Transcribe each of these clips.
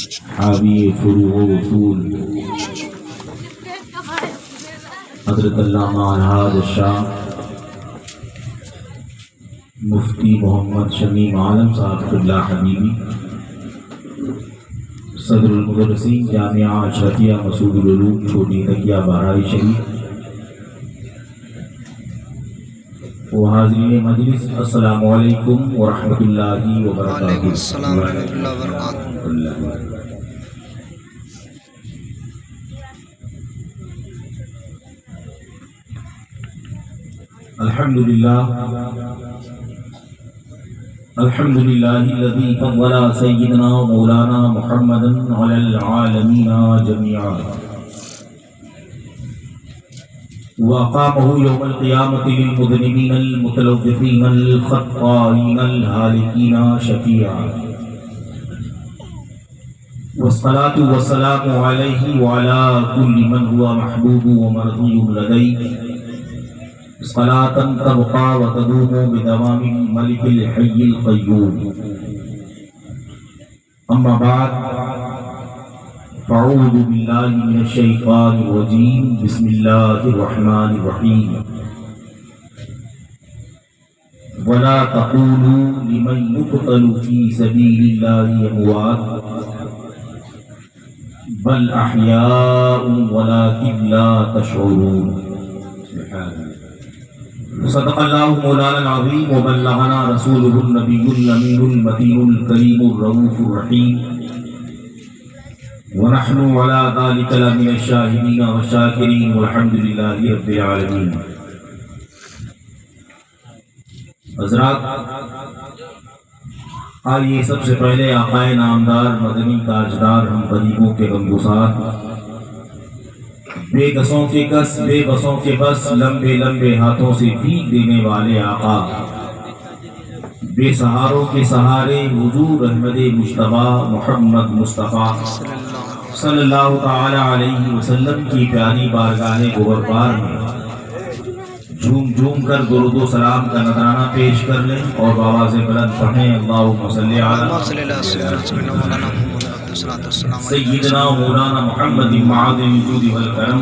حاوی فروع و اصول حضرت علامہ الحاج شاہ مفتی محمد شمیم عالم صاحب قبلہ حبیبی صدر المدرسین جامعہ اشرفیہ مسعود العلوم چھوٹی تکیہ بہرائی شریف و حاضرین مجلس، السلام علیکم ورحمۃ اللہ وبرکاتہ۔ وعلیکم السلام ورحمۃ اللہ وبرکاتہ۔ الحمد للہ الذی فضل سیدنا مولانا محمدا علی العالمین جميعا وأقامه يوم القيامة للمذنبين المتلوثين الخطائين الهالكين شفيعا، والصلاة والسلام عليه وعلى كل من هو محبوب ومرضي لديه صلاة تبقى وتدوم بدوام الملك الحي القيوم. أما بعد، فاعوذ بالله من الشيطان الرجيم، بسم الله الرحمن الرحيم. ولا تقولوا لمن يقتل في سبيل الله أموات بل أحياء ولكن لا تشعرون. صدق الله مولانا العظيم وبلغنا رسوله النبي الأمين المتين الكريم الرؤوف الرحيم، ونحن على ذلك لمن الشاهدين والشاكرين والحمد لله رب العالمين. حضرات، آئیے سب سے پہلے آقائے نامدار مدنی تاجدار ہم غریبوں کے غمگسار، بے کسوں کے کس بے بسوں کے بس، لمبے لمبے ہاتھوں سے بھیگ دینے والے آقا، بے سہاروں کے سہارے حضور احمد مجتبیٰ محمد مصطفیٰ صلی اللہ تعالی علیہ وسلم کی پیاری بارگاہ گوہربار میں جھوم جھوم کر درود و سلام کا نذرانہ پیش کر لیں اور بآواز بلند پڑھیں، اللہم صلی علی سیدنا مولانا محمد معاذ الجود والکرم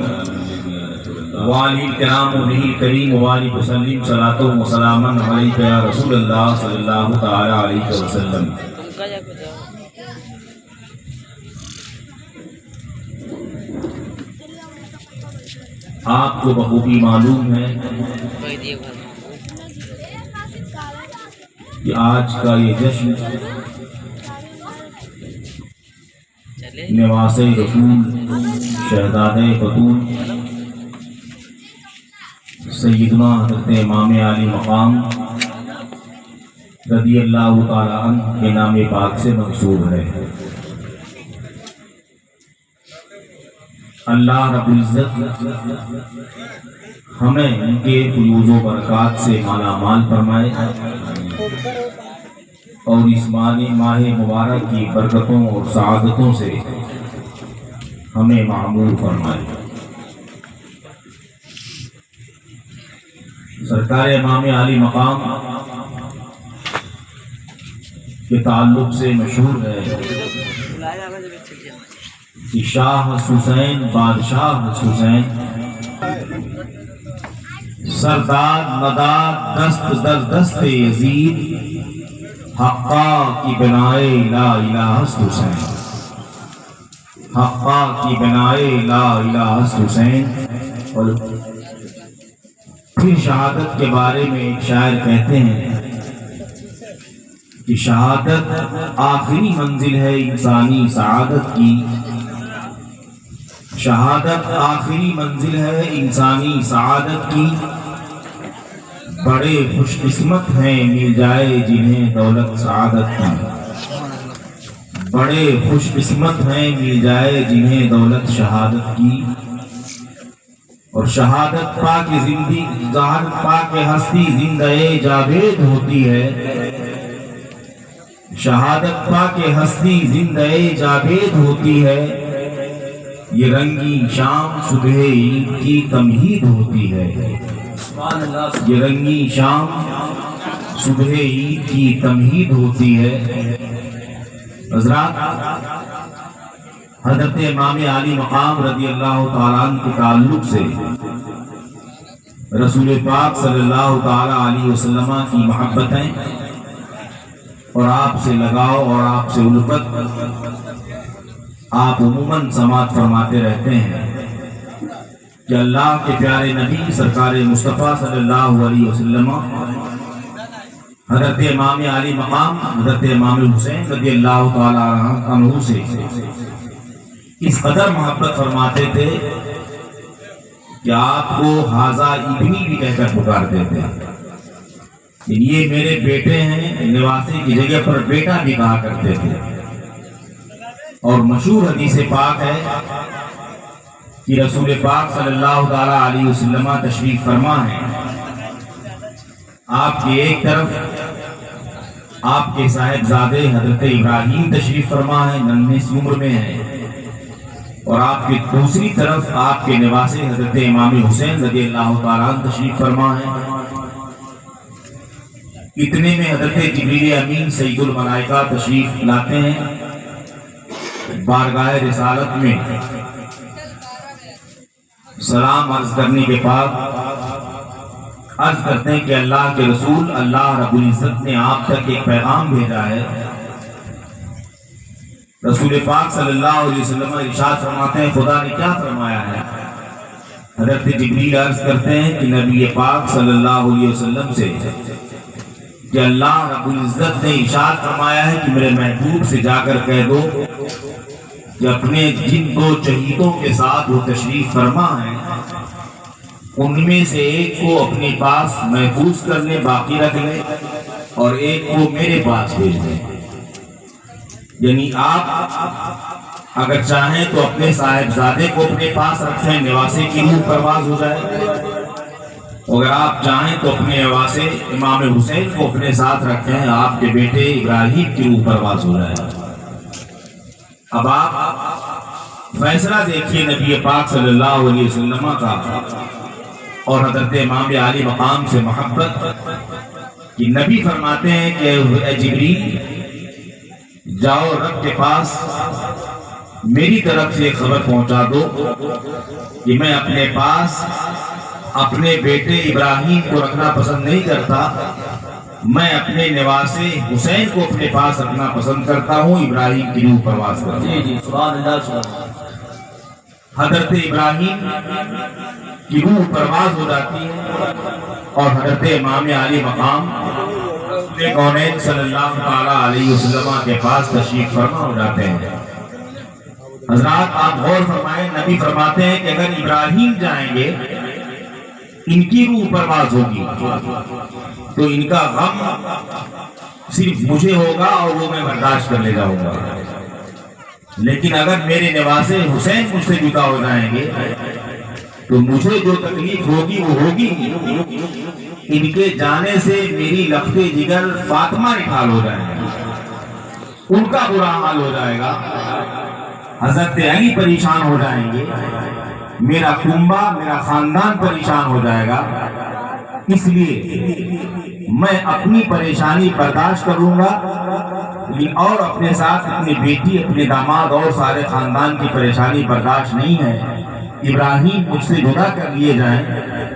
وآلہ الکرام ونبی کریم وآلہ وسلم، صلاۃ و سلاما علیک یا رسول اللہ صلی اللہ تعالی علیہ وسلم۔ آپ کو بخوبی معلوم ہے کہ آج کا یہ جشن نواس رسول شہزادہ بطول سیدنا حضرت امام علی مقام رضی اللہ تعالیٰ عنہ کے نام پاک سے منسوب ہے۔ اللہ رب العزت ہمیں ان کے فیوض و برکات سے مالا مال فرمائے اور اس ماہ مبارک کی برکتوں اور سعادتوں سے ہمیں معمور فرمائے۔ سرکار امام علی مقام کے تعلق سے مشہور ہے کہ شاہ حسین بادشاہ حسین سردار مدار دست در دست یزید حقا کی بنائے لا الہ حسین، حقا کی بنائے لا الہ حسین۔ اور پھر شہادت کے بارے میں ایک شاعر کہتے ہیں کہ شہادت آخری منزل ہے انسانی سعادت کی، شہادت آخری منزل ہے انسانی سعادت کی، بڑے خوش قسمت ہیں مل جائے جنہیں دولت سعادت کی، بڑے خوش قسمت ہیں مل جائے جنہیں دولت شہادت کی۔ اور شہادت پا کے زندگی ظاہر پا کے ہستی زندہ جاوید ہوتی ہے، شہادت پا کے ہستی زندہ جاوید ہوتی ہے، یہ رنگی شام صبح عید کی تمہید ہوتی ہے، یہ رنگی شام صبح عید کی تمہید ہوتی ہے۔ حضرات، حضرت امام علی مقام رضی اللہ تعالیٰ عنہ کے تعلق سے رسول پاک صلی اللہ تعالیٰ علیہ وسلم کی محبتیں اور آپ سے لگاؤ اور آپ سے الفت آپ عموماً سماعت فرماتے رہتے ہیں کہ اللہ کے پیارے نبی سرکار مصطفیٰ صلی اللہ علیہ وسلم حضرت امام علی مقام حضرت امام حسین رضی اللہ تعالیٰ عنہ سے اس قدر محبت فرماتے تھے کہ آپ کو حاذا ابنی بھی کہہ کر پکارتے تھے، یہ میرے بیٹے ہیں، نواسی کی جگہ پر بیٹا بھی کہا کرتے تھے۔ اور مشہور حدیث پاک ہے کہ رسول پاک صلی اللہ تعالیٰ علیہ وسلم تشریف فرما ہے، آپ کے ایک طرف آپ کے صاحبزادے حضرت ابراہیم تشریف فرما ہے، ننھے سی عمر میں ہیں، اور آپ کی دوسری طرف آپ کے نواسے حضرت امام حسین رضی اللہ تعالیٰ عنہ تشریف فرما ہے۔ اتنے میں حضرت جبریل امین سید الملائکہ تشریف لاتے ہیں، بارگاہ رسالت میں سلام عرض کرنے کے بعد عرض کرتے ہیں کہ اللہ کے رسول اللہ رب العزت نے آپ تک ایک پیغام بھیجا ہے۔ رسول پاک صلی اللہ علیہ وسلم ارشاد فرماتے ہیں خدا نے کیا فرمایا ہے؟ حضرت جبریل عرض کرتے ہیں کہ نبی پاک صلی اللہ علیہ وسلم سے کہ اللہ رب العزت نے ارشاد فرمایا ہے کہ میرے محبوب سے جا کر کہہ دو کہ اپنے جن دو شہیدوں کے ساتھ وہ تشریف فرما ہیں ان میں سے ایک کو اپنے پاس محفوظ کر لے، باقی رکھ لے، اور ایک کو میرے پاس بھیج دیں۔ یعنی آپ اگر چاہیں تو اپنے صاحبزادے کو اپنے پاس رکھیں، نواسے کی روح پرواز ہو جائے، اگر آپ چاہیں تو اپنے نواسے امام حسین کو اپنے ساتھ رکھیں، آپ کے بیٹے ابراہیم کی روح پرواز ہو جائے۔ اب آپ فیصلہ دیکھیے نبی پاک صلی اللہ علیہ وسلم کا اور حضرت امام علی مقام سے محبت کہ نبی فرماتے ہیں کہ اے جبریل جاؤ رب کے پاس میری طرف سے خبر پہنچا دو کہ میں اپنے پاس اپنے بیٹے ابراہیم کو رکھنا پسند نہیں کرتا، میں اپنے نواسے حسین کو اپنے پاس رکھنا پسند کرتا ہوں، ابراہیم کی روح پرواز کرتا ہوں۔ سبحان اللہ۔ حضرت ابراہیم کی روح پرواز ہو جاتی ہے اور حضرت امام علی مقام کونین صلی اللہ تعالیٰ علیہ وسلم کے پاس تشریف فرما ہو جاتے ہیں۔ حضرات آپ غور فرمائیں، نبی فرماتے ہیں کہ اگر ابراہیم جائیں گے ان کی روح پرواز ہوگی تو ان کا غم صرف مجھے ہوگا اور وہ میں برداشت کر لے جاؤں گا، لیکن اگر میرے نواسے حسین مجھ سے جدا ہو جائیں گے تو مجھے جو تکلیف ہوگی وہ ہوگی، ان کے جانے سے میری لخت جگر فاطمہ نکال ہو جائے گا، ان کا برا حال ہو جائے گا، حضرت علی پریشان ہو جائیں گے، میرا کنبہ میرا خاندان پریشان ہو جائے گا، اس لیے میں اپنی پریشانی برداشت کروں گا اور اپنے ساتھ اپنی بیٹی اپنے داماد اور سارے خاندان کی پریشانی برداشت نہیں ہے۔ ابراہیم مجھ سے جدا کر لیے جائیں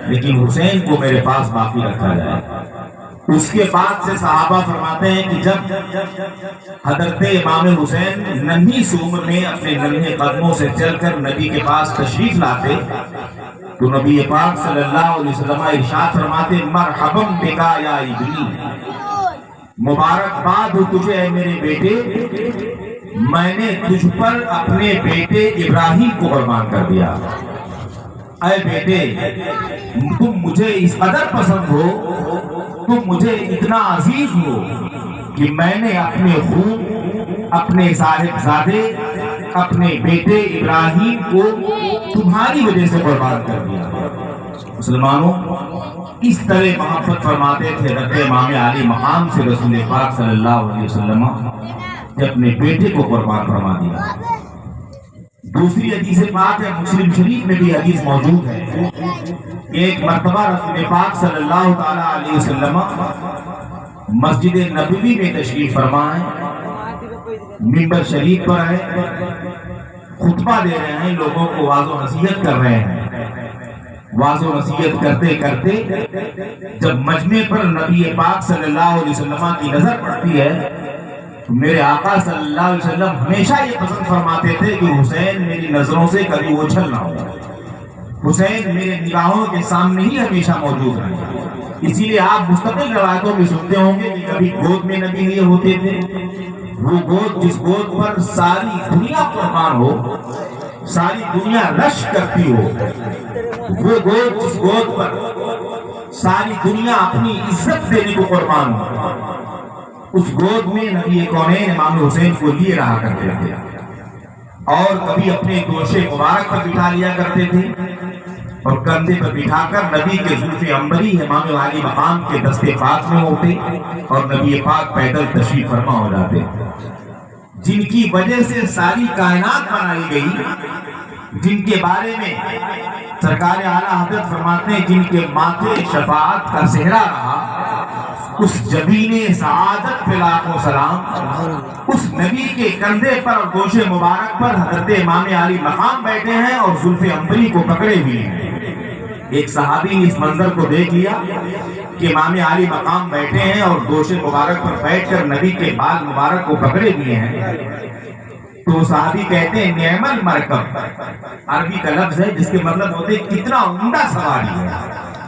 لیکن حسین کو میرے پاس باقی رکھا جائے۔ اس کے بعد سے صحابہ فرماتے ہیں کہ جب حضرت امام حسین ننھی سی عمر میں اپنے ننھے قدموں سے چل کر نبی کے پاس تشریف لاتے تو نبی پاک صلی اللہ علیہ وسلم ارشاد فرماتے مرحبا بکا یا ابنی، مبارکباد ہو تجھے اے میرے بیٹے، میں نے تجھ پر اپنے بیٹے ابراہیم کو قربان کر دیا۔ اے بیٹے تم مجھے اس قدر پسند ہو، تم مجھے اتنا عزیز ہو کہ میں نے اپنے خون اپنے صاحبزادے اپنے بیٹے ابراہیم کو تمہاری وجہ سے قربان کر دیا۔ مسلمانوں اس طرح محبت فرماتے تھے حضرت امام علی مقام سے رسول پاک صلی اللہ علیہ وسلم کہ اپنے بیٹے کو قربان فرما دیا۔ دوسری حدیث پاک ہے، مسلم شریف میں بھی حدیث موجود ہے، ایک مرتبہ رسول پاک صلی اللہ تعالی علیہ وسلم مسجد نبوی میں تشریف فرما ہے، منبر شریف پر ہے، خطبہ دے رہے ہیں، لوگوں کو واعظ و نصیحت کر رہے ہیں۔ واعظ و نصیحت کرتے کرتے جب مجمع پر نبی پاک صلی اللہ علیہ وسلم کی نظر پڑتی ہے تو میرے آقا صلی اللہ علیہ وسلم ہمیشہ یہ پسند فرماتے تھے کہ حسین میری نظروں سے کبھی اوجھل نہ ہو، حسین میرے نگاہوں کے سامنے ہی ہمیشہ موجود رہے۔ اسی لیے آپ مستقل روایتوں میں سنتے ہوں گے کہ کبھی گود میں نبی لیے ہوتے تھے، وہ گود جس گود پر ساری دنیا قربان ہو، ساری دنیا رش کرتی ہو، وہ گود جس گود پر ساری دنیا اپنی عزت دینے کو قربان ہو، اس گود میں نبی کونین امام حسین کو لیے رہا کرتے تھے، اور کبھی اپنے دوش مبارک پر بٹھا لیا کرتے تھے، اور کندھے پر بٹھا کر نبی کے زلف عنبری امام عالی مقام کے دستے پاک میں ہوتے اور نبی پاک پیدل تشریف فرما ہو جاتے، جن کی وجہ سے ساری کائنات بنائی گئی، جن کے بارے میں سرکار اعلیٰ حضرت فرماتے ہیں جن کے ماتھے شفاعت کا صحرا رہا، اس جبین سعادت پہ لاکھوں سلام، اس نبی کے کندھے پر اور گوش مبارک پر حضرت امام علی مقام بیٹھے ہیں اور زلف عنبری کو پکڑے ہوئے ہیں۔ ایک صحابی نے اس منظر کو دیکھ لیا کہ امام علی مقام بیٹھے ہیں اور گوش مبارک پر بیٹھ کر نبی کے بال مبارک کو پکڑے ہوئے ہیں، تو صحابی کہتے ہیں نعم المرکب، عربی کا لفظ ہے جس کے مطلب ہوتے کتنا عمدہ سواری ہے۔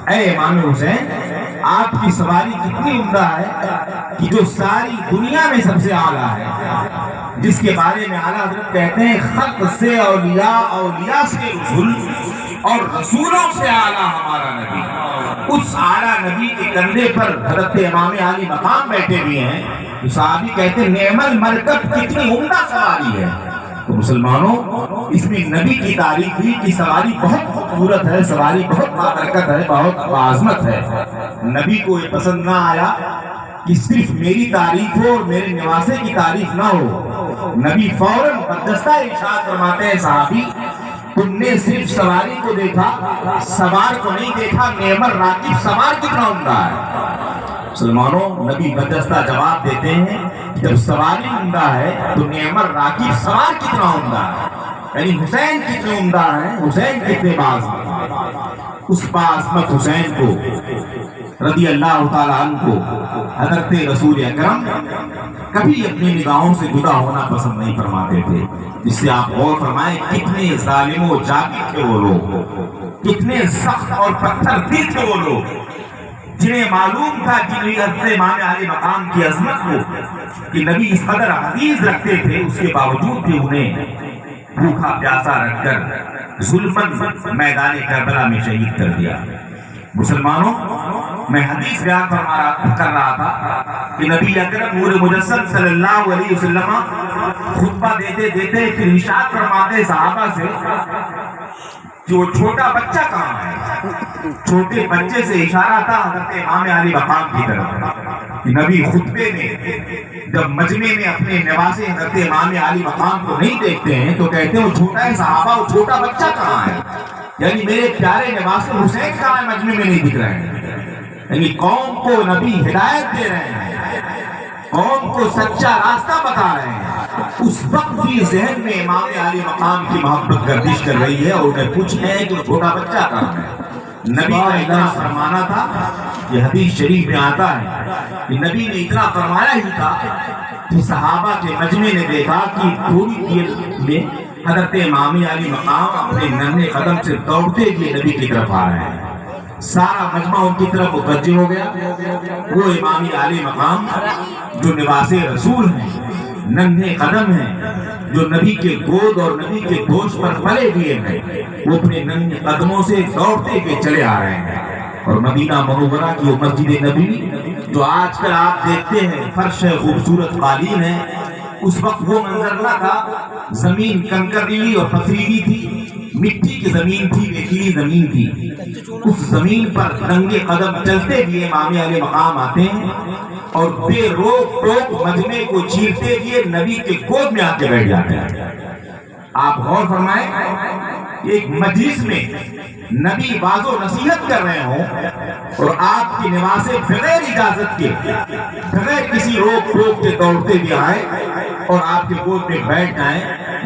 اے امام حسین، آپ کی سواری کتنی عمدہ ہے کہ جو ساری دنیا میں سب سے اعلیٰ ہے، جس کے بارے میں اعلیٰ حضرت کہتے ہیں خط سے اولیاء، اولیاء سے رسول، اور رسولوں سے اعلیٰ ہمارا نبی۔ اس اعلیٰ نبی کے کندھے پر حضرت امام علی مقام بیٹھے ہوئے ہیں، تو صحابی کہتے ہیں نعم المرکب، کتنی عمدہ سواری ہے۔ تو مسلمانوں، اس میں نبی کی تعریف ہوئی کہ سواری بہت خوبصورت ہے، سواری بہت بابرکت ہے، بہت باعظمت ہے۔ نبی کو یہ پسند نہ آیا کہ صرف میری تعریف ہو اور میرے نواسے کی تعریف نہ ہو، نبی فوراً برجستہ ارشاد فرماتے ہیں صحابی تم نے صرف سواری کو دیکھا، سوار کو نہیں دیکھا، نعم الراکب، سوار کتنا عمدہ ہے۔ مسلمانوں، نبی برجستہ جواب دیتے ہیں جب سواری عمدہ ہے تو نعم الراکب، سوار کتنا عمدہ ہے، یعنی حسین کتنے عمدہ ہیں، حسین کتنے باز ہیں۔ اس باعظمت حسین کو رضی اللہ تعالیٰ عنہ کو حضرت رسول اکرم کبھی اپنی نگاہوں سے جدا ہونا پسند نہیں فرماتے تھے، جس سے آپ غور فرمائیں کتنے ظالم و جابر تھے وہ لوگ، کتنے سخت اور پتھر دل تھے وہ لوگ، جنہیں معلوم تھا کہ حضرت امام علی مقام کی عظمت کو کہ نبی اس قدر عزیز رکھتے تھے، اس کے باوجود بھی انہیں بھوکا پیاسا رکھ کر ظلمن میدان کربلا میں شہید کر دیا۔ مسلمانوں، میں حدیث بیان کر رہا تھا کہ نبی اکرم نور مجسم صلی اللہ علیہ وسلم خطبہ دیتے دیتے پھر ارشاد فرماتے صحابہ سے کہ وہ چھوٹا بچہ کہاں ہے؟ چھوٹے بچے سے اشارہ تھا حضرت امام علی مقام کی طرف۔ نبی خطبے میں جب مجمع میں اپنے نواسے حضرت امام علی مقام کو نہیں دیکھتے ہیں تو کہتے ہیں وہ چھوٹا ہے صحابہ، وہ چھوٹا بچہ کہاں ہے؟ یعنی میرے پیارے نواسے حسین کہاں ہے؟ مجمع میں نہیں دکھ رہے ہیں۔ یعنی قوم کو نبی ہدایت دے رہے ہیں، قوم کو سچا راستہ بتا رہے ہیں، اس وقت بھی ذہن میں امام علی مقام کی محبت گردش کر رہی ہے اور انہیں پوچھ رہے ہیں کہ وہ چھوٹا بچہ کہاں ہے۔ نبی کا اتنا فرمانا تھا، یہ حدیث شریف میں آتا ہے کہ نبی نے اتنا فرمایا ہی تھا کہ صحابہ کے مجمع نے دیکھا کہ تھوڑی دیر میں حضرت امام علی مقام اپنے ننھے قدم سے دوڑتے ہوئے نبی کی طرف آ رہے ہیں۔ سارا مجمع ان کی طرف متوجہ ہو گیا۔ وہ امام علی مقام جو نواز رسول ہیں، ننھے قدم ہیں، جو نبی کے گود اور نبی کے گوشت پر پلے ہوئے ہیں، وہ اپنے ننھے قدموں سے دوڑتے ہوئے چلے آ رہے ہیں۔ اور مدینہ منورہ کی وہ مسجد نبی جو آج کل آپ دیکھتے ہیں فرش خوبصورت قالین ہے، اس وقت وہ منظر نہ تھا۔ زمین کنکریلی اور پتھریلی تھی، مٹی کی زمین تھی، ریتیلی زمین تھی۔ اس زمین پر ننگے قدم چلتے ہوئے امام علی مقام آتے ہیں اور بے روک ٹوک مجمع کو چیرتے ہوئے نبی کے گود میں آ کے بیٹھ جاتے ہیں۔ آپ غور فرمائیں، ایک مجلس میں نبی واعظ و نصیحت کر رہے ہوں اور آپ کے نواسے بغیر اجازت کے، بغیر کسی روک ٹوک کے دوڑتے بھی آئے اور آپ کے گود میں بیٹھ جائیں،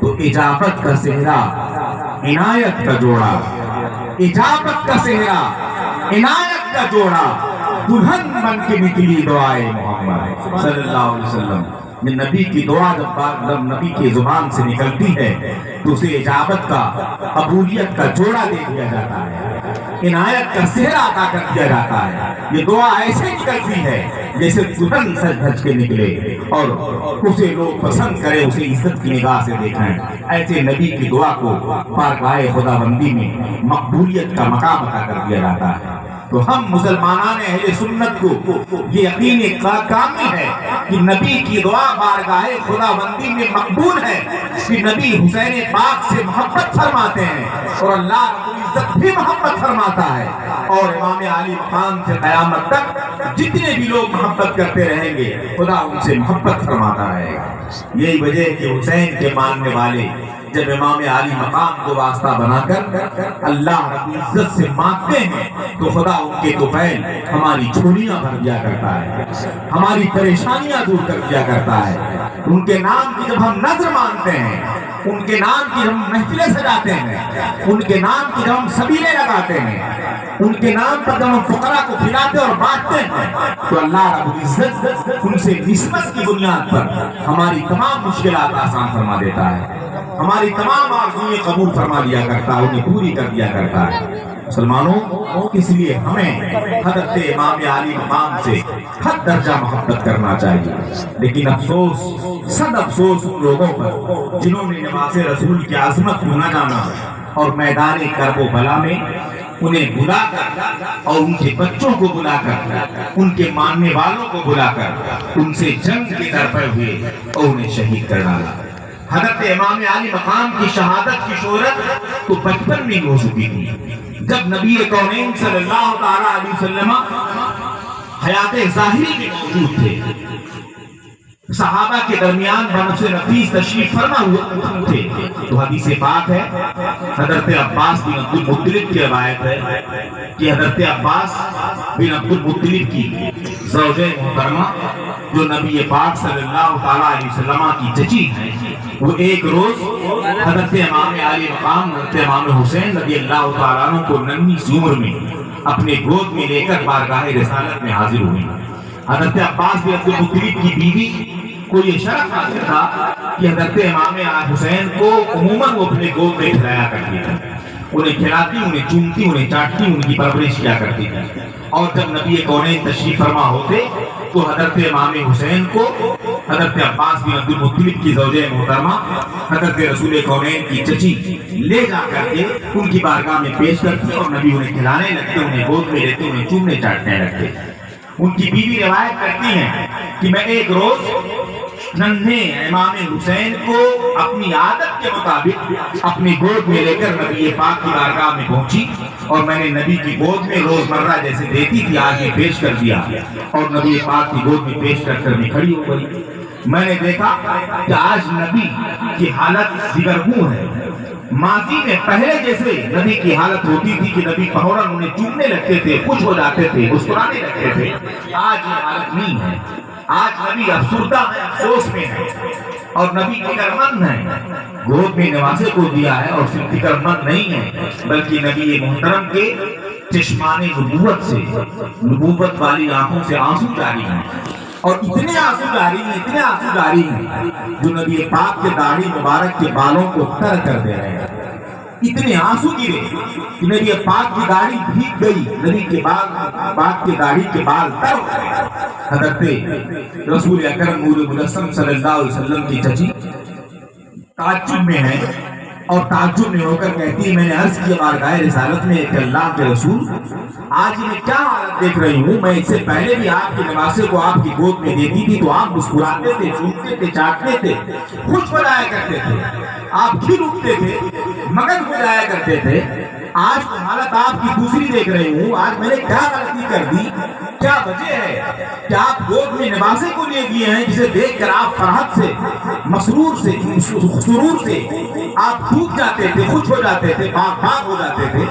تو اجابت کا صحرا عنایت کا جوڑا، اجابت کا صحرا عنایت کا جوڑا، دلہن بن کے نکلی دعائے محمد صلی اللہ علیہ وسلم۔ یہ نبی کی دعا جب نبی کی زبان سے نکلتی ہے تو اسے اجابت کا، قبولیت کا جوڑا دے دیا جاتا ہے، عنایت کا صحرا عطا کر دیا جاتا ہے۔ یہ دعا ایسے نکلتی ہے جیسے دلہن سج دھج کے نکلے اور اسے لوگ پسند کرے، اسے عزت کی نگاہ سے دیکھیں۔ ایسے نبی کی دعا کو بارگاہ خدا بندی میں مقبولیت کا مقام عطا کر دیا جاتا ہے۔ تو ہم مسلمانان اہل سنت کو یہ یقین کامل ہے کہ نبی کی دعا بارگاہ خدا بندی میں مقبول ہے، کہ نبی حسین پاک سے محبت فرماتے ہیں اور اللہ رب العزت بھی محبت فرماتا ہے، اور امام علی مقام سے قیامت تک جتنے بھی لوگ محبت کرتے رہیں گے خدا ان سے محبت فرماتا رہے گا۔ یہی وجہ ہے کہ حسین کے ماننے والے جب امام علی مقام کو واسطہ بنا کر اللہ رب العزت سے مانگتے ہیں تو خدا ان کے طفیل ہماری جھولیاں بھر دیا کرتا ہے، ہماری پریشانیاں دور کر دیا کرتا ہے۔ ان کے نام کی جب ہم نظر مانتے ہیں، ان کے نام کی ہم محفلیں سجاتے ہیں، ان کے نام کی جب ہم سبیلے لگاتے ہیں، ان کے نام پر جب ہم فقراء کو کھلاتے اور بانٹتے ہیں تو اللہ رب العزت ان سے نسبت کی بنیاد پر ہماری تمام مشکلات آسان فرما دیتا ہے، ہماری تمام آرزوئیں قبول فرما دیا کرتا ہے، انہیں پوری کر دیا کرتا ہے۔ مسلمانوں، اس لیے ہمیں حضرت امام علی مقام سے حد درجہ محبت کرنا چاہیے، لیکن افسوس، صد افسوس ان لوگوں پر جنہوں نے نماز رسول کی عظمت کو نہ جانا اور میدان کرب و بلا میں انہیں بلا کر اور ان کے بچوں کو بلا کر، ان کے ماننے والوں کو بلا کر ان سے جنگ کے در پہ ہوئے اور انہیں شہید کر ڈالا۔ حضرت امام علی مقام کی شہادت کی شہرت تو بچپن میں ہو چکی تھی، جب نبی کونین صلی اللہ تعالی علیہ وسلم حیات ظاہری میں موجود تھے، صحابہ کے درمیان بنفس نفیس تشریف فرما ہوئے تھے، تو حدیث پاک ہے، حضرت عباس بن عبد المطلب کی روایت ہے کہ حضرت عباس بن عبد المطلب کی زوجہ محترمہ جو نبی پاک صلی اللہ تعالی علیہ وسلم کی چچی ہیں، وہ ایک روز حضرت امام علی مقام حضرت امام حسین رضی اللہ تعالیٰ عنہ کو ننھی سی عمر میں اپنے گود میں لے کر بارگاہ رسالت میں حاضر ہوئی۔ حضرت عباس بن عبد المطلب کی بیوی کو یہ شرف حاصل تھا کہ حضرت امام حسین کو عموماً وہ اپنے گود میں کھلایا کرتی تھی، انہیں کھلاتی، انہیں چومتی، انہیں چاٹتی، ان کی پرورش کیا کرتی تھی۔ اور جب نبی کونین تشریف فرما ہوتے تو حضرت امام حسین کو حضرت عباس بن عبد المطلب کی زوجہ محترمہ حضرت رسول کونین کی چچی لے جا کر کے ان کی بارگاہ میں پیش کرتی اور نبی انہیں کھلانے لگتے، انہیں گود میں لیتے، انہیں چومنے چاٹنے لگتے۔ ان کی بیوی روایت کرتی ہیں کہ میں ایک روز ننھے امام حسین کو اپنی عادت کے مطابق اپنی گود میں لے کر نبی پاک کی بارگاہ میں پہنچی اور میں نے نبی کی گود میں روزمرہ جیسے دیتی تھی آج میں پیش کر دیا اور نبی پاک کی گود میں پیش کر میں کھڑی ہو گئی۔ میں نے دیکھا کہ آج نبی کی حالت دیگرگوں ہے، ماضی میں پہلے جیسے نبی کی حالت ہوتی تھی کہ نبی فوراً انہیں چومنے لگتے تھے، خوش ہو جاتے تھے، مسکرانے لگتے تھے، آج یہ حالت نہیں ہے۔ آج نبی افسردہ ہے، افسوس میں ہے اور نبی فکر مند ہے، گود میں نواسے کو دیا ہے اور صرف فکر مند نہیں ہے بلکہ نبی محترم کے چشمان نبوت سے، نبوت والی آنکھوں سے آنسو جاری ہیں اور اتنے آنسو جاری ہیں جو نبی پاک کے داڑھی مبارک کے بالوں کو تر کر دے رہے ہیں۔ اتنے آنسو گرے کہ نبی پاک کی داڑھی بھیگ گئی، نبی کے پاک کے داڑھی کے بال تر ہو گئے۔ حضرت رسول اکرم نور مجسم صلی اللہ علیہ وسلم کی چچی تعجب میں ہے اور تعجب میں ہو کر کہتی ہے میں نے عرض کیا بارگاہ رسالت میں کہ اللہ کے رسول آج میں کیا حالت دیکھ رہی ہوں، میں اس سے پہلے بھی آپ کے نواسے کو آپ کی گود میں دیتی تھی تو آپ مسکراتے تھے، چومتے تھے، چاٹتے تھے، خوش ہو جایا کرتے تھے، آپ کھل اٹھتے تھے، مگن ہو جایا کرتے تھے۔ آج تو حالت آپ کی دوسری دیکھ رہی ہوں، آج میں نے کیا غلطی کر دی، کیا وجہ ہے کہ آپ گود میں نواسے کو لے دیے ہیں جسے دیکھ کر آپ فرحت سے، مسرور سے، سرور سے آپ ٹوٹ جاتے تھے، خوش ہو جاتے تھے، باغ ہو جاتے تھے،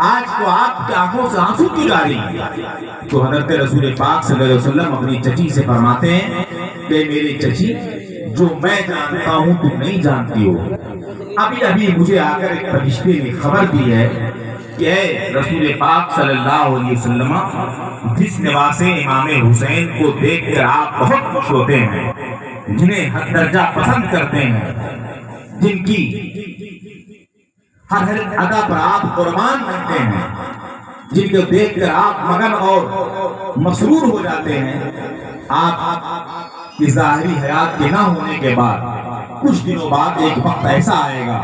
آج تو آپ کی آنکھوں سے آنسو کیوں جاری ہیں؟ تو حضرت رسول پاک صلی اللہ علیہ وسلم اپنی چچی سے فرماتے ہیں کہ میری چچی جو میں جانتا ہوں تم نہیں جانتی ہو، ابھی ابھی مجھے آ کر ایک فرشتے نے خبر دی ہے کہ اے رسول پاک صلی اللہ علیہ وسلم، جس نواز امام حسین کو دیکھ کر آپ بہت خوش ہوتے ہیں، جنہیں حد درجہ پسند کرتے ہیں، جن کی ہر ادا پر آپ قربان بنتے ہیں، جن کو دیکھ کر آپ مگن اور مسرور ہو جاتے ہیں، آپ کی ظاہری حیات کے نہ ہونے کے بعد کچھ دنوں بعد ایک وقت ایسا آئے گا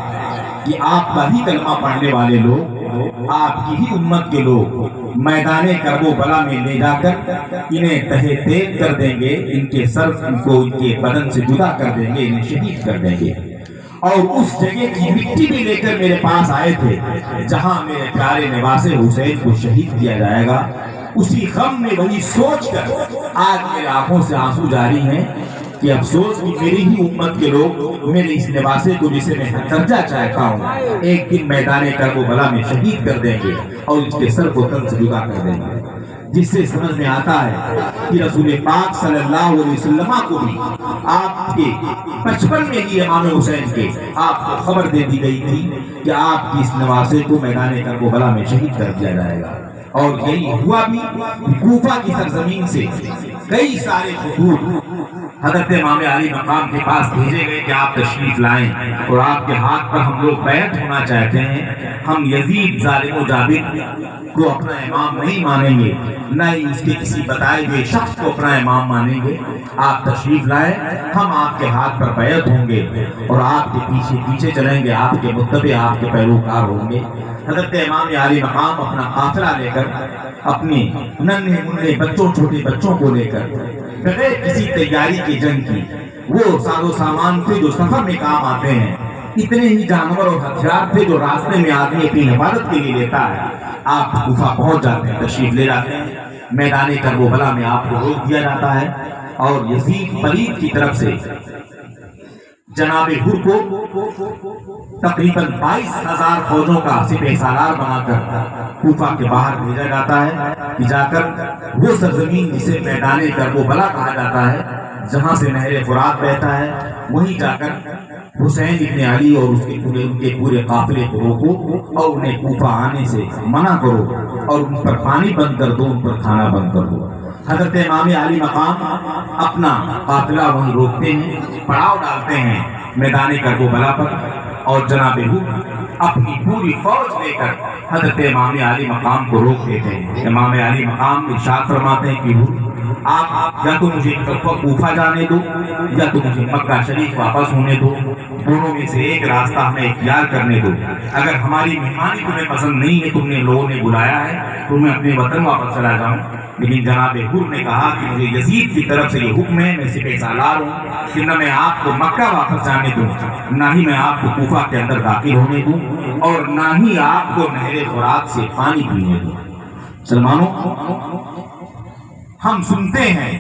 کہ آپ کا ہی کلمہ پڑھنے والے لوگ، آپ کی ہی امت کے لوگ میدان کرب و بلا میں لے جا کر انہیں تہہ تیغ کر دیں گے، ان کے سر کو ان کے بدن سے جدا کر دیں گے، انہیں شہید کر دیں گے۔ اور اس جگہ کی مٹی بھی لے کر میرے پاس آئے تھے جہاں میرے پیارے نواز حسین کو شہید کیا جائے گا۔ اسی غم میں وہی سوچ کر آج میرے آنکھوں سے آنسو جاری ہیں کہ افسوس کہ میری ہی امت کے لوگ میرے اس نواسے کو، جسے میں درجہ چاہتا ہوں، ایک دن میدان کرب و بلا میں شہید کر دیں گے اور اس کے سر کو تن سے جدا کر دیں گے۔ جس سے سمجھ میں آتا ہے کہ رسول پاک صلی اللہ علیہ وسلم کو بھی آپ کے بچپن میں ہی امام حسین کے آپ کو خبر دے دی گئی تھی کہ آپ کی اس نواسے کو میدان کرب و بلا میں شہید کر دیا جائے گا۔ اور یہی ہوا بھی، کوفہ کی سرزمین سے کئی سارے خطوط حضرت امام علی مقام کے پاس بھیجے گئے کہ آپ تشریف لائیں اور آپ کے ہاتھ پر ہم لوگ بیعت ہونا چاہتے ہیں، ہم یزید ظالم و جابر کو اپنا امام نہیں مانیں گے، نہ ہی اس کے کسی بتائے ہوئے شخص کو اپنا امام مانیں گے، آپ تشریف لائیں، ہم آپ کے ہاتھ پر بیعت ہوں گے اور آپ کے پیچھے پیچھے چلیں گے، آپ کے متبع، آپ کے پیروکار ہوں گے۔ حضرت امام علی مقام اپنا قافلہ لے کر، اپنے ننھے منھے بچوں، چھوٹے بچوں کو لے کر، بغیر کسی تیاری کے جنگ کی، وہ ساز و سامان تھے جو سفر میں کام آتے ہیں، اتنے ہی جانور اور ہتھیار تھے جو راستے میں آدمی اپنی حفاظت کے لیے لیتا ہے۔ آپ کوفہ پہنچ جاتے ہیں، تشریف لے جاتے ہیں، میدان کرب و بلا میں آپ کو روک دیا جاتا ہے اور یزید پلید کی طرف سے جناب حر کو تقریباً 22,000 فوجوں کا سپہ سالار بنا کر کوفہ کے باہر بھیجا جاتا ہے کہ جا کر وہ سرزمین جسے میدان کرب و بلا کہا جاتا ہے، جہاں سے نہر فرات بہتا ہے، وہیں جا کر حسین ابن علی اور اس کے پورے قافلے کو روکو اور انہیں کوفہ آنے سے منع کرو اور ان پر پانی بند کر دو، ان پر کھانا بند کر دو۔ حضرت امام علی مقام اپنا قافلہ وہیں روکتے ہیں، پڑاؤ ڈالتے ہیں میدان کرب و بلا پر، اور جناب حر اپنی پوری فوج لے کر حضرت امام علی مقام کو روک دیتے ہیں۔ امام علی مقام ارشاد فرماتے ہیں کہ حر، آپ یا تو مجھے کوفہ جانے دو یا تو مجھے مکہ شریف واپس ہونے دو، دونوں میں سے ایک راستہ ہمیں اختیار کرنے دو۔ اگر ہماری مہمانی تمہیں پسند نہیں ہے، تم نے لوگوں نے بلایا ہے تو میں اپنے وطن واپس چلا جاؤں۔ لیکن جناب حر نے کہا کہ مجھے یزید کی طرف سے یہ حکم ہے، میں سپہ سالار ہوں، کہ نہ میں آپ کو مکہ واپس جانے دوں، نہ ہی میں آپ کو کوفہ کے اندر داخل ہونے دوں، اور نہ ہی آپ کو نہر فرات سے پانی پینے دوں۔ مسلمانوں، ہم سنتے ہیں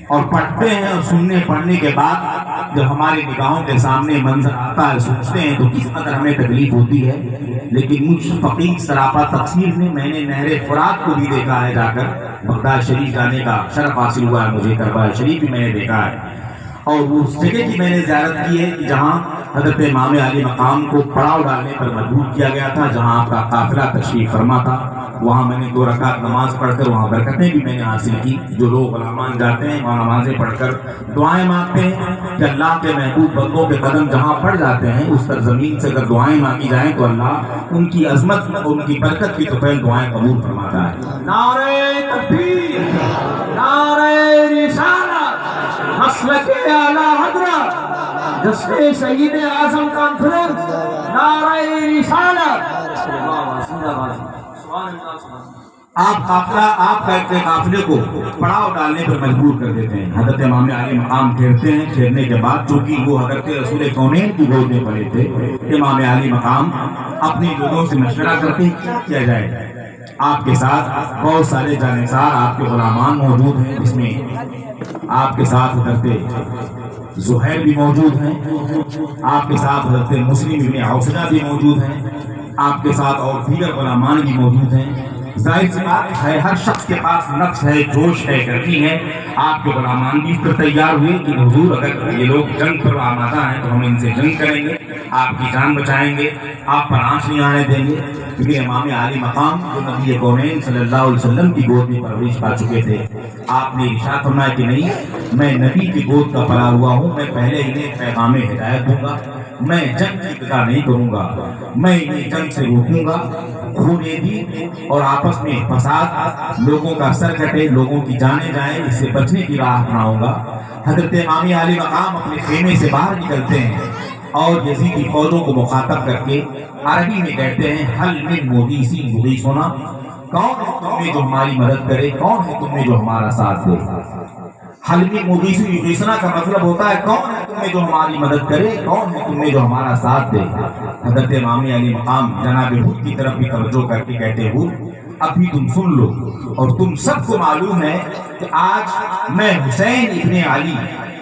اور پڑھتے ہیں، اور سننے پڑھنے کے بعد جب ہماری نگاہوں کے سامنے منظر آتا ہے، سوچتے ہیں تو کس قدر ہمیں تکلیف ہوتی ہے۔ لیکن مجھ فقیر سراپا تقصیر نے، میں نے نہر فرات کو بھی دیکھا ہے، جا کر بغداد شریف جانے کا شرف حاصل ہوا ہے مجھے، کربلا شریف بھی میں نے دیکھا ہے، اور اس جگہ کی میں نے زیارت کی ہے جہاں حضرت امام علی مقام کو پڑاؤ ڈالنے پر مجبور کیا گیا تھا، جہاں آپ کا قافلہ تشریف فرما تھا۔ وہاں میں نے 2 رکعت نماز پڑھ کر وہاں برکتیں بھی میں نے حاصل کی۔ جو لوگ غلامان جاتے ہیں وہاں نمازیں پڑھ کر دعائیں مانگتے ہیں کہ اللہ کے محبوب بندوں کے قدم جہاں پڑ جاتے ہیں، اس سرزمین سے اگر دعائیں مانگی جائیں تو اللہ ان کی عظمت اور ان کی برکت کی طفیل دعائیں قبول فرماتا ہے۔ نعرہ تکبیر، نعرہ رسالت، مسلک اعلیٰ حضرت، جشن شہید اعظم کانفرنس، نعرہ رسالت۔ آپ کے قافلے کو پڑاؤ ڈالنے پر مجبور کر دیتے ہیں۔ حضرت امام علی مقام ٹھہرتے ہیں، ٹھہرنے کے بعد چونکہ وہ حضرت رسول کونین کی گود میں پڑے تھے، امام علی مقام اپنے لوگوں سے مشورہ کرتے ہیں کیا کیا جائے۔ آپ کے ساتھ بہت سارے جانثار آپ کے غلامان موجود ہیں، جس میں آپ کے ساتھ حضرت زہیر بھی موجود ہیں، آپ کے ساتھ حضرت مسلم ابن عوسجہ بھی موجود ہیں، آپ کے ساتھ اور دیگر غلامان بھی موجود ہیں۔ ظاہر سی بات ہے ہر شخص کے پاس نفس ہے، جوش ہے، گرمی ہے. آپ کے غلامان بھی اس پر تیار ہوئے کہ حضور اگر یہ لوگ جنگ پر آمادہ ہیں تو ہم ان سے جنگ کریں گے، آپ کی جان بچائیں گے، آپ پر آنچ نہیں آنے دیں گے. کیونکہ امام عالی مقام جو نبی کونین صلی اللہ علیہ وسلم کی گود میں پرورش پا چکے تھے، آپ نے ارشاد فرمایا کہ نہیں، میں نبی کی گود کا پلا ہوا ہوں، میں پہلے انہیں پیغام ہدایت دوں گا، میں جنگ کی ابتدا نہیں کروں گا، میں انہیں جنگ سے روکوں گا، خون بھی اور آپس میں فساد، لوگوں کا سر کٹے، لوگوں کی جانیں جائیں، اس سے بچنے کی راہ اپناؤں گا. حضرت امام عالی مقام اپنے خیمے سے باہر نکلتے ہیں اور یزیدی فوجوں کو مخاطب کر کے عربی میں کہتے ہیں حل من مغیثی یغیثنا، کون ہے تم میں جو ہماری مدد کرے، کون ہے تم میں جو ہمارا ساتھ دے. حل من مغیثی یغیثنا کا مطلب ہوتا ہے کون ہے تم میں جو ہماری مدد کرے، کون ہے تم میں جو ہمارا ساتھ دے. حضرت امام علی مقام جناب ہود کی طرف بھی توجہ کر کے کہتے ہود اب بھی تم سن لو، اور تم سب کو معلوم ہے کہ آج میں حسین ابن علی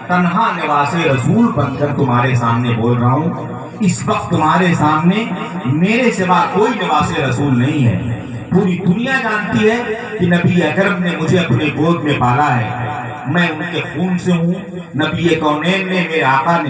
تنہا نواز رسول بن کر تمہارے سامنے بول رہا ہوں. اس وقت تمہارے سامنے میرے سوا کوئی نواز رسول نہیں ہے. پوری دنیا جانتی ہے کہ نبی اکرم نے مجھے اپنے گود میں پالا ہے، میں ان کے خون سے ہوں. نبی کونین نے، میرے آقا نے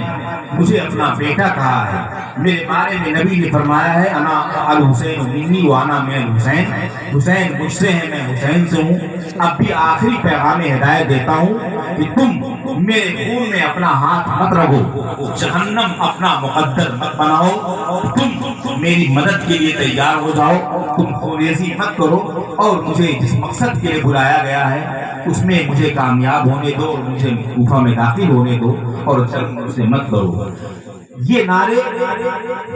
مجھے اپنا بیٹا کہا ہے. میرے بارے میں نبی نے فرمایا ہے انا الحسین منی وانا من الحسین، حسین مجھ سے ہے، میں حسین سے ہوں. اب بھی آخری پیغام ہدایت دیتا ہوں کہ تم میرے خون میں اپنا ہاتھ مت رگو، جہنم اپنا مقدر مت بناؤ، تم میری مدد کے لیے تیار ہو جاؤ، تم خوریزی مت کرو، اور مجھے جس مقصد کے لیے بلایا گیا ہے اس میں مجھے کامیاب ہونے دو، اور مجھے کوفہ میں داخل ہونے دو، اور جنگ مجھ سے مت کرو. یہ نعرے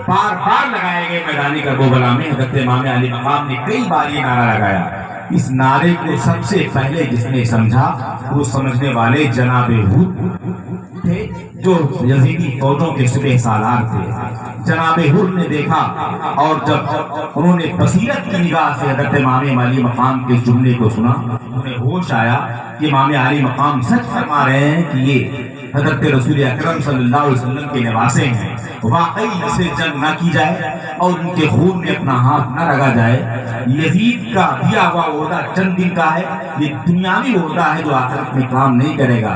بار بار لگائے گئے میدان کربلا میں. حضرت امام علی مقام نے کئی بار یہ نعرہ لگایا. اس نعرے کو سب سے پہلے جس نے سمجھا وہ سمجھنے والے جناب ہود تھے جو یزیدی فوجوں کے سپہ سالار تھے. جناب ہود نے دیکھا، اور جب انہوں نے بصیرت کی نگاہ سے حضرت امام علی مقام کے جملے کو سنا، انہیں ہوش آیا کہ امام علی مقام سچ فرما رہے ہیں کہ یہ حضرت رسول اکرم صلی اللہ علیہ وسلم کے نواسے ہیں. واقعی اس سے جنگ نہ کی جائے اور ان کے خون میں اپنا ہاتھ نہ رگا جائے. یزید کا دیا ہوا عہدہ چند دن کا ہے، یہ دنیاوی عہدہ ہے جو آخرت میں کام نہیں کرے گا.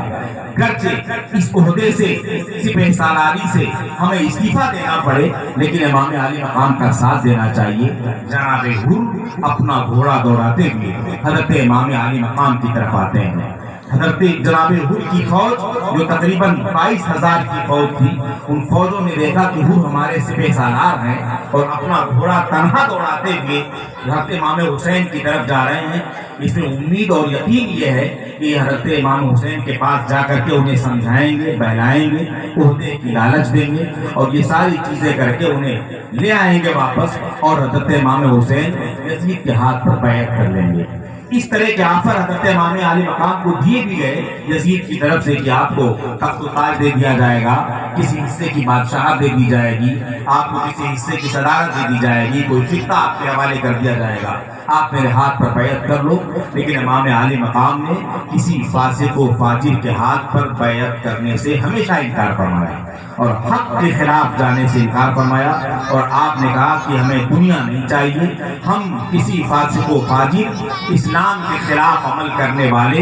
گرچہ اس عہدے سے، سپہ سالاری سے ہمیں استعفیٰ دینا پڑے، لیکن امام علی مقام کا ساتھ دینا چاہیے. جناب ہود اپنا گھوڑا دوڑاتے ہوئے حضرت امام علی مقام کی طرف آتے ہیں. حضرت جناب ہود کی فوج جو تقریباً 22,000 کی فوج تھی، ان فوجوں نے دیکھا کہ ہود ہمارے سپہ سالار ہیں اور اپنا گھوڑا تنہا دوڑاتے ہوئے حضرت امام حسین کی طرف جا رہے ہیں. اس میں امید اور یقین یہ ہے کہ حضرت امام حسین کے پاس جا کر کے انہیں سمجھائیں گے، بہلائیں گے، عہدے کی لالچ دیں گے، اور یہ ساری چیزیں کر کے انہیں لے آئیں گے واپس، اور حضرت امام حسین یزید کے ہاتھ پر بیعت کر لیں گے. اس طرح کے آفر حضرت امام علی مقام کو دیے بھی گئے یزید کی طرف سے کہ آپ کو تخت و تاج دے دیا جائے گا، کسی حصے کی بادشاہت دے دی جائے گی، آپ کو کسی حصے کی صدارت دے دی جائے گی، کوئی خطہ آپ کے حوالے کر دیا جائے گا، آپ میرے ہاتھ پر بیعت کر لو. لیکن امام علی مقام نے کسی فاسق و فاجر کے ہاتھ پر بیعت کرنے سے ہمیشہ انکار فرمایا اور حق کے خلاف جانے سے انکار فرمایا. اور آپ نے کہا کہ ہمیں دنیا نہیں چاہیے، ہم کسی فاسق و فاجر، اسلام کے خلاف عمل کرنے والے،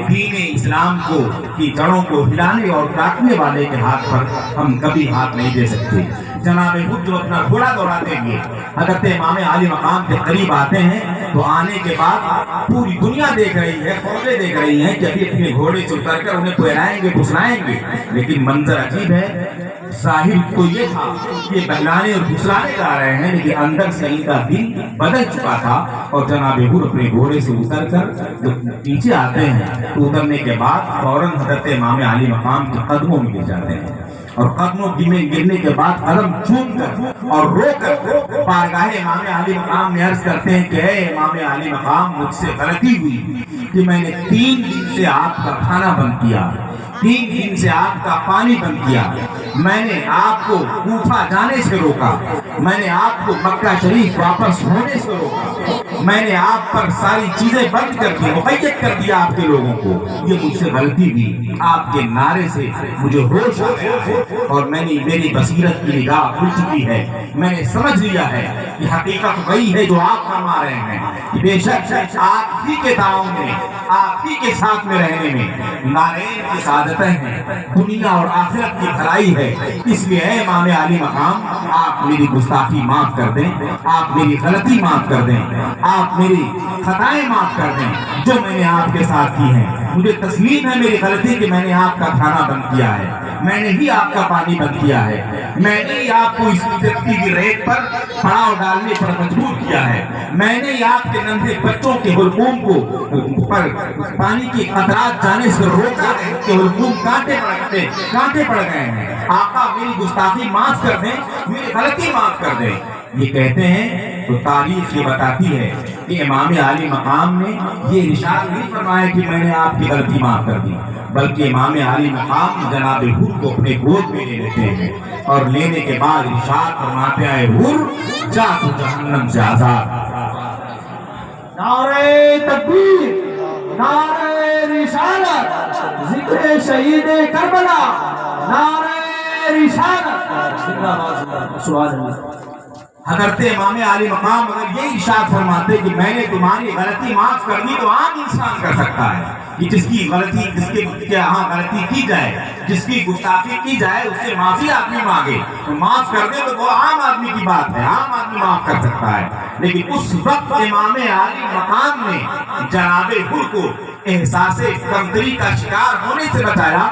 دین اسلام کو کی جڑوں کو ہلانے اور کاٹنے والے کے ہاتھ پر ہم کبھی ہاتھ نہیں دے سکتے. جناب ہود جو اپنا گھوڑا دوڑاتے ہوئے حضرت امام علی مقام کے قریب آتے ہیں تو آنے کے بعد پوری دنیا دیکھ رہی ہے، فوجیں دیکھ رہی ہیں کہ ابھی اپنے گھوڑے سے اتر کر انہیں پہرائیں گے، پھسلائیں گے. لیکن منظر عجیب ہے. ظاہر تو یہ تھا کہ بہلانے اور پھسلانے جا رہے ہیں، لیکن اندر سے ان کا دل بدل چکا تھا. اور جناب ہود اپنے گھوڑے سے اتر کر جب پیچھے آتے ہیں تو اترنے کے بعد فوراً حضرت امام علی مقام کے قدموں میں گر جاتے ہیں، اور قدموں میں گرنے کے بعد قدم چوم کر اور رو کر بارگاہ امام علی مقام میں عرض کرتے ہیں کہ اے امام علی مقام، مجھ سے غلطی ہوئی کہ میں نے 3 دن سے آپ کا کھانا بند کیا، 3 دن سے آپ کا پانی بند کیا، میں نے آپ کو کوفہ جانے سے روکا، میں نے آپ کو مکہ شریف واپس ہونے سے روکا، میں نے آپ پر ساری چیزیں بند کر دی، مقید کر دیا آپ کے لوگوں کو. یہ مجھ سے غلطی ہوئی. آپ کے نعرے سے مجھے ہوش آ گیا ہے اور میری بصیرت کی نگاہ کھل چکی ہے. میں نے سمجھ لیا ہے کہ حقیقت وہی ہے جو آپ فرما رہے ہیں کہ بے شک آپ ہی کے تعاون میں، آپ ہی کے ساتھ میں رہنے میں نارین کی سعادتیں ہیں، دنیا اور آخرت کی بھلائی ہے۔ اس لیے اے امام عالی مقام، آپ میری گستاخی معاف کر دیں، آپ میری غلطی معاف کر دیں، آپ میری خطائیں معاف کر دیں جو میں نے آپ کے ساتھ کی ہیں۔ مجھے تسلیم ہے میری غلطی کہ میں نے آپ کا کھانا بند کیا ہے، میں نے ہی آپ کا پانی بند کیا ہے، میں نے ہی آپ کو اس زندگی کی ریت پر پڑاؤ ڈالنے پر مجبور کیا ہے، میں نے ہی آپ کے ننھے بچوں کے حلقوم کو پر پانی کے قطرات جانے سے روکا ہے کہ حلقوم کانٹے پڑ گئے ہیں۔ آقا میری گستاخی معاف کر دیں، میری غلطی معاف کر دیں۔ یہ کہتے ہیں تو تاریخ یہ بتاتی ہے کہ امام عالی مقام نے یہ ارشاد نہیں فرمایا کہ میں نے آپ کی غلطی معاف کر دی، بلکہ امام عالی مقام جناب حر کو اپنے گود میں لے لیتے ہیں اور لینے کے بعد ارشاد فرماتے ہیں، حر جا تو جہنم سے آزاد۔ نعرہ تکبیر، نعرہ رسالت، ذکر شہید کربلا، نعرہ رسالت، زندہ باد سبحان اللہ۔ حضرت امام عالی مقام اگر یہ ارشاد فرماتے کہ میں نے تمہاری غلطی معاف کر دی تو عام انسان کر سکتا ہے کہ جس کی غلطی، جس کے ہاں غلطی کی جائے، جس کی گستاخی کی جائے، اس سے معافی آدمی مانگے تو معاف کر دے، تو وہ عام آدمی کی بات ہے، عام آدمی معاف کر سکتا ہے۔ لیکن اس وقت امام عالی مقام نے جناب حر کو احساس کمتری کا شکار ہونے سے بچایا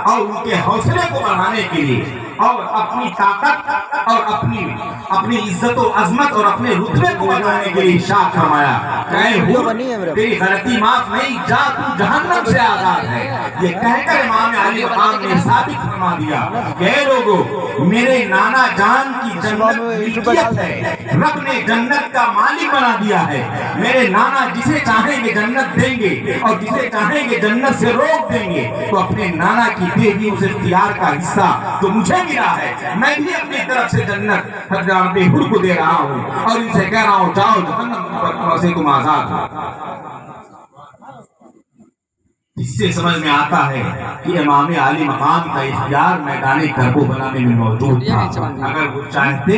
اور ان کے حوصلے کو بڑھانے کے لیے اور اپنی طاقت اور اپنی عزت و عظمت اور اپنے رتبے کو بڑھانے کے لیے ارشاد فرمایا کہ اے حر تیری غلطی معاف نہیں، جا تو جہنم سے آزاد ہے۔ یہ کہہ کر امام علی مقام نے ثابت فرما دیا کہ اے لوگو، میرے نانا جان کی جنت ملکیت ہے، رب نے جنت کا مالک بنا دیا ہے۔ میرے نانا جسے چاہیں گے جنت دیں گے اور جسے چاہیں گے جنت سے روک دیں گے، تو اپنے نانا کی دے دی اس اختیار کا حصہ تو مجھے ملا ہے، میں بھی اپنی طرف سے جنت جناب حر کو دے رہا ہوں اور ان سے کہہ رہا ہوں جاؤ جہنم سے تم آزاد ہو۔ اس سے سمجھ میں آتا ہے کہ امام عالی مقام کا اختیار میدان کربلا میں بھی موجود تھا۔ اگر وہ چاہتے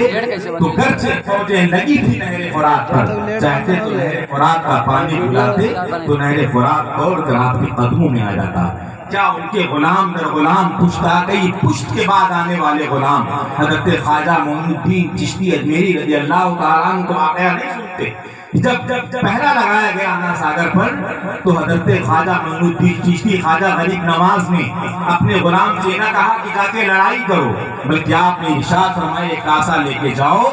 تو گرچہ فوجیں لگی تھی نہر فرات پر، چاہتے تو نہر فرات کا پانی پلاتے تو نہر فرات دوڑ کر آپ کے قدموں میں آ جاتا۔ کیا ان کے غلام در غلام پشتاگئی پشت کے بعد آنے والے غلام حضرت خواجہ معین الدین چشتی اجمیری رضی اللہ تعالیٰ عنہ کو واقعہ نہیں سنتے؟ جب پہرا لگایا گیا آنا ساگر پر تو حضرت خواجہ معین الدین چشتی خواجہ غریب نواز نے اپنے غلام سے نہ کہا کہ جا کے لڑائی کرو، بلکہ آپ نے ارشاد فرمایا ایک کاسا لے کے جاؤ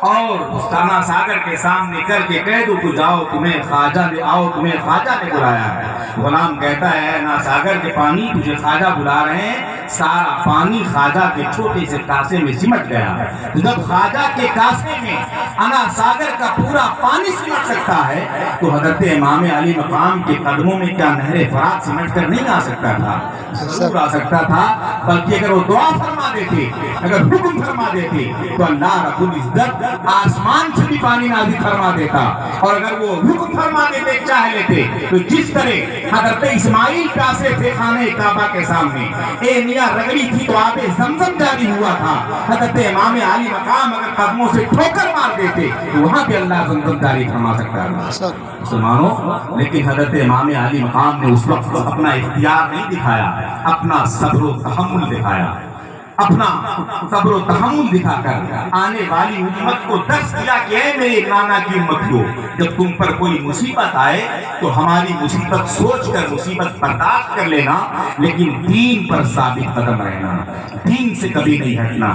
اور آنا ساگر کے سامنے کر کے کہہ دو تو جاؤ تمہیں خواجہ نے آؤ، تمہیں خواجہ نے بلایا ہے۔ غلام کہتا ہے نا ساگر کے پانی تجھے خواجہ بلا رہے ہیں، سارا پانی خواجہ کے چھوٹے سے کاسے میں سمٹ گیا ہے۔ جب خواجہ کے کاسے میں انا ساگر کا پورا پانی سمٹ سکتا ہے تو حضرت امام علی مقام کے قدموں میں کیا نہر فرات سمٹ کر نہیں آ سکتا تھا؟ ضرور آ سکتا تھا، بلکہ اگر وہ دعا فرما دیتے، اگر حکم فرما دیتے تو اللہ رب العزت آسمان سے بھی پانی نازل فرما دیتا، اور اگر وہ حکم فرما دیتے چاہ لیتے تو جس طرح حضرت اسماعیل پیاسے تھے خانہ کعبہ کے سامنے، اے میاں رگڑی تھی تو آب زمزم جاری ہوا تھا، حضرت امام علی مقام اگر قدموں سے ٹھوکر مار دیتے تو وہاں پہ اللہ زمزم جاری فرما سکتا تھا مسلمانوں۔ لیکن حضرت امام علی مقام نے اس وقت اپنا اختیار نہیں دکھایا، اپنا صبر و تحمل دکھایا، اپنا صبر و تحمل دکھا کر آنے والی امت کو درس دیا کہ اے میرے نانا کی امت کو، جب تم پر کوئی مصیبت آئے تو ہماری مصیبت سوچ کر مصیبت برداشت کر لینا، لیکن دین پر ثابت قدم رہنا، دین سے کبھی نہیں ہٹنا،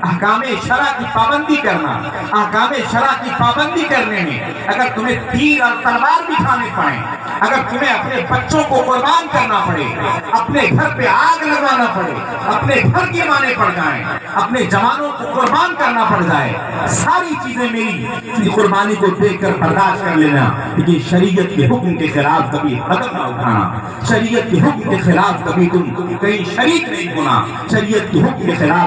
احکام شرع کی پابندی کرنا۔ احکام شرع کی پابندی کرنے میں اگر تمہیں تیر اور تلوار بٹھانے پڑے، اگر تمہیں اپنے بچوں کو قربان کرنا پڑے، اپنے گھر پہ آگ لگانا پڑے، اپنے گھر کے معنی پڑ جائیں، اپنے جوانوں کو قربان کرنا پڑ جائے، ساری چیزیں میری قربانی کو دیکھ کر برداشت کر لینا، لیکن شریعت کے حکم کے خلاف کبھی قدم نہ اٹھانا، شریعت کے حکم کے خلاف کبھی تم کہیں شریک نہیں ہونا، شریعت کے حکم کے خلاف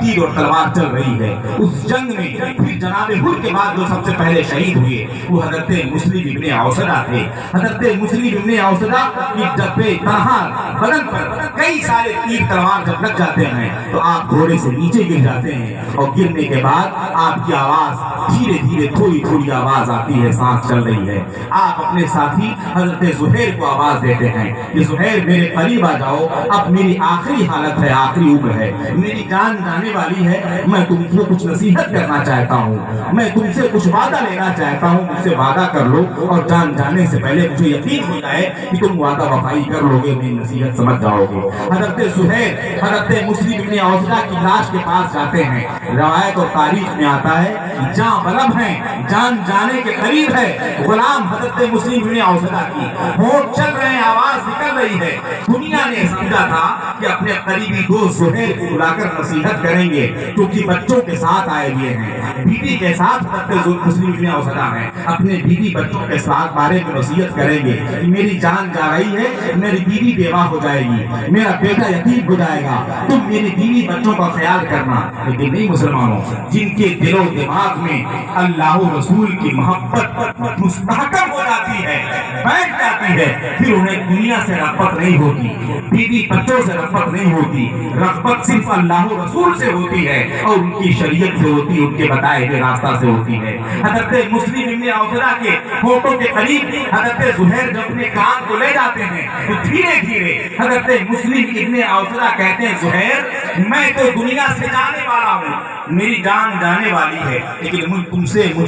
تیر اور تلوار چل رہی ہے. اس جنگ میں پھر جناب حر کے بعد جو سب سے پہلے شہید ہوئے وہ حضرت مسلم ابن اوسدہ تھے. حضرت مسلم ابن اوسدہ کی جب تنہا بدن پر کئی سارے تیر تلوار جب لگ جاتے ہیں تو آپ گھوڑے سے نیچے گر جاتے ہیں اور گرنے کے بعد آپ کی آواز دھیرے دھیرے تھوڑی تھوڑی آواز آتی ہے, سانس چل رہی ہے. آپ اپنے ساتھی حضرت زہیر کو آواز دیتے ہیں کہ زہیر میرے قریب آ جاؤ, اب میری آخری حالت ہے, آخری عمر ہے, میری جان جانے والی ہے, میں تم کو کچھ نصیحت کرنا چاہتا ہوں, میں تم سے کچھ وعدہ لینا چاہتا ہوں, مجھ سے وعدہ کر لو اور جان جانے سے پہلے مجھے یقین ہو جائے کہ تم وعدہ وفائی کر لو گے, میری نصیحت سمجھ جاؤ گے. حضرت زہیر حضرت مسلم ابن اوسدہ کی لاش کے پاس جاتے ہیں. روایت اور تاریخ میں آتا ہے جاں بلب ہیں, جان جانے کے قریب ہے غلام حضرت مسلم ابن اوسدہ کی, ہونٹ چل رہے ہیں, آواز نکل رہی ہے. دنیا نے سمجھا تھا کہ اپنے قریبی دوست زہیر کو بلا کر نصیحت کریں گے کیونکہ بچوں کے ساتھ آئے ہوئے ہیں, بیوی کے ساتھ حضرت مسلم ابن اوسدہ ہیں, اپنے بیوی بچوں کے ساتھ بارے میں نصیحت کریں گے کہ میری جان جا رہی ہے, میری بیوی بیوہ ہو جائے گی, میرا بیٹا یتیم ہو جائے گا, تم میری بیوی بچوں کا خیال کرنا. لیکن نہیں مسلمانوں, جن کے دل و دماغ میں اللہ و رسول کی محبت مستحکم ہو جاتی ہے, بیٹھ جاتی ہے, پھر انہیں دنیا سے رغبت نہیں ہوتی, بیوی بچوں سے رغبت نہیں ہوتی, رغبت صرف اللہ و رسول سے ہوتی ہے اور ان کی شریعت سے ہوتی ہے, ان کے بتائے ہوئے راستہ سے ہوتی ہے. حضرت مسلم ابن اوسدہ کے ہونٹوں کے قریب حضرت زہیر جب اپنے کان کو لے جاتے ہیں تو دھیرے دھیرے حضرت مسلم ابن اوسدہ کہتے ہیں زہیر میں تو دنیا سے جانے والا ہوں, میری جان جانے والی ہے, لیکن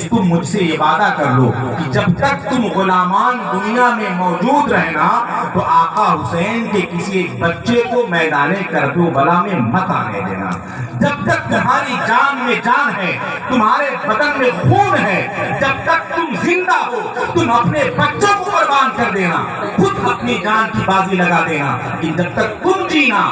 تم مجھ سے یہ وعدہ کر لو کہ جب تک تم غلامان دنیا میں موجود رہنا تو آقا حسین کے کسی ایک بچے کو میدان کربلا میں مت آنے دینا. جب تک تمہاری جان میں جان ہے, تمہارے بدن میں خون ہے, جب تک تم زندہ ہو تم اپنے بچوں کو قربان کر دینا, خود اپنی جان کی بازی لگا دینا, لیکن جب تک تم جینا